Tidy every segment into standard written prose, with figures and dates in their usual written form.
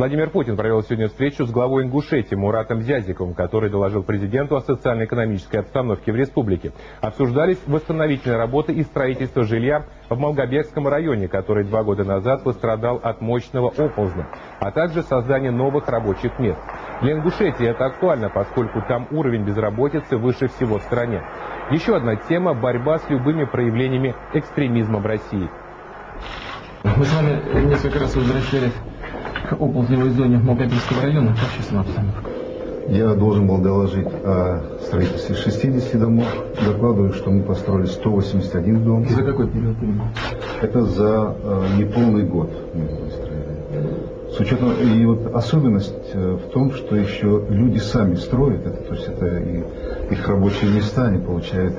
Владимир Путин провел сегодня встречу с главой Ингушетии Муратом Зязиковым, который доложил президенту о социально-экономической обстановке в республике. Обсуждались восстановительные работы и строительство жилья в Малгобекском районе, который 2 года назад пострадал от мощного оползня, а также создание новых рабочих мест. Для Ингушетии это актуально, поскольку там уровень безработицы выше всего в стране. Еще одна тема – борьба с любыми проявлениями экстремизма в России. Мы с вами несколько раз возвращались к оползневой зоне Малгобекского района. Как сейчас там обстановка? Я должен был доложить о строительстве 60 домов. Докладываю, что мы построили 181 дом. И за какой период времени? Это за неполный год мы построили. С учетом, и вот особенность в том, что еще люди сами строят это, то есть это и их рабочие места, они получают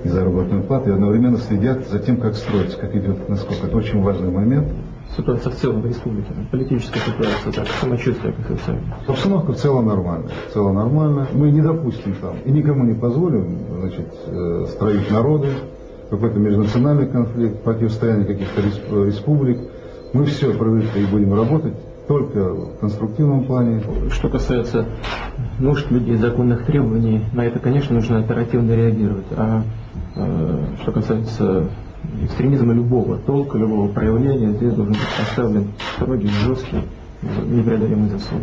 и заработную плату, и одновременно следят за тем, как строится, как идет насколько. Это очень важный момент. Ситуация в целом в республике, политическая ситуация, так, самочувствие, как вы сами. Обстановка в целом нормальная. В целом нормально. Мы не допустим там и никому не позволим, значит, строить народы, какой-то межнациональный конфликт, противостояние каких-то республик. Мы все привыкли и будем работать только в конструктивном плане. Что касается нужд людей, законных требований, на это, конечно, нужно оперативно реагировать. А что касается экстремизма любого толка, любого проявления, здесь должен быть поставлен строгий, жесткий, непреодолимый заслон.